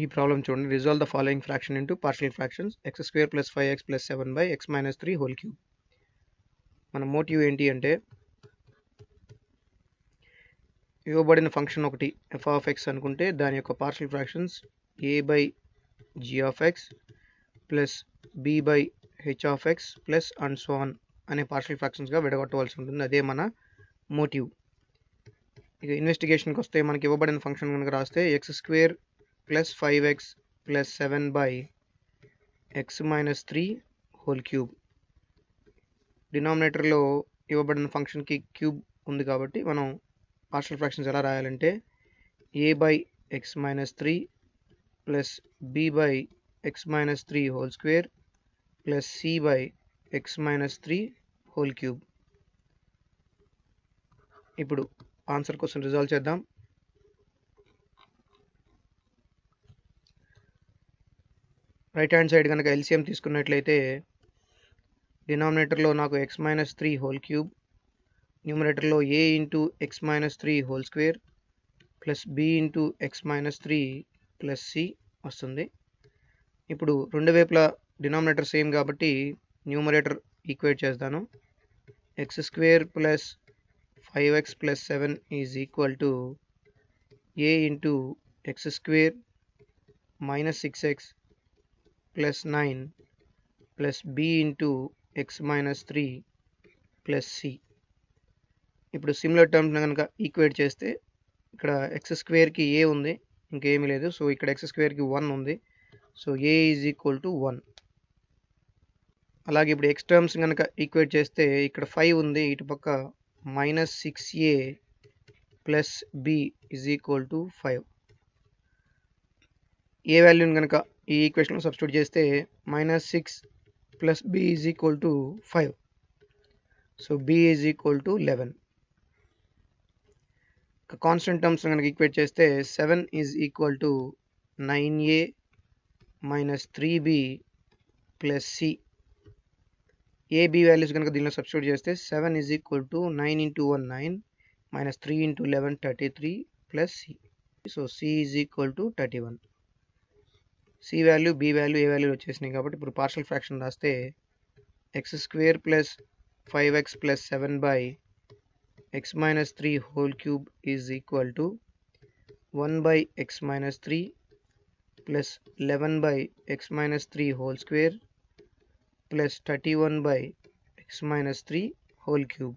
ఈ ప్రాబ్లం చూడండి. Resolve the following fraction into partial fractions x square plus 5x plus 7 by x minus 3 whole cube. మన motive ఏంటి అంటే ఇవ్వబడిన function ఒకటి f ఆఫ్ x అనుకుంటే దాని యొక్క partial fractions a by g of x plus b by h of x plus and so on అనే partial ఫ్రాక్షన్స్గా విడగొట్టవలసి ఉంటుంది. అదే మన మోటివ్. ఇక ఇన్వెస్టిగేషన్కి వస్తే మనకి ఇవ్వబడిన ఫంక్షన్ కనుక రాస్తే x square plus 5x plus 7 by x minus 3 whole cube. డినామినేటర్లో ఇవ్వబడిన ఫంక్షన్కి క్యూబ్ ఉంది కాబట్టి మనం పార్షియల్ ఫ్రాక్షన్స్ ఎలా రాయాలంటే a by x minus 3 plus b by x minus 3 whole square plus c by x minus 3 whole cube. ఇప్పుడు answer కోసం రిజాల్వ్ చేద్దాం. రైట్ హ్యాండ్ సైడ్ కనుక ఎల్సిఎం తీసుకున్నట్లయితే డినామినేటర్లో నాకు x మైనస్ 3 హోల్ క్యూబ్, న్యూమరేటర్లో a into x minus 3 whole square plus b into x minus 3 plus c వస్తుంది. ఇప్పుడు రెండు వైపులా డినామినేటర్ సేమ్ కాబట్టి న్యూమరేటర్ ఈక్వేట్ చేస్తాను. x square plus 5x plus 7 is equal to a into x square minus 6x plus 9 plus b into x minus 3 plus c. ఇప్పుడు similar terms కనుక equate చేస్తే ఇక్కడ x స్క్వేర్కి a ఉంది, ఇంకేమీ లేదు. So ఇక్కడ x స్క్వేర్కి 1 ఉంది. So a is equal to 1. అలాగే ఇప్పుడు x టర్మ్స్ కనుక ఈక్వేట్ చేస్తే ఇక్కడ 5 ఉంది, ఇటుపక్క minus 6a plus b is equal to 5. ఏ వాల్యూని కనుక ఈ ఈక్వేషన్లో సబ్స్టిట్యూట్ చేస్తే minus 6 plus b is equal to 5. So b is equal to 11. Constant terms కనుక ఈక్వేట్ చేస్తే 7 is equal to 9a minus 3b plus c. ab values కనుక దీనిలో substitute చేస్తే 7 is equal to 9 into 1 9 minus 3 into 11 33 plus c. So c is equal to 31. C value, B value, A value వచ్చేసినాయి కాబట్టి ఇప్పుడు partial fraction రాస్తే x square plus 5x plus 7 by x minus 3 whole cube is equal to 1 by x minus 3 plus 11 by x minus 3 whole square plus 31 by x minus 3 whole cube.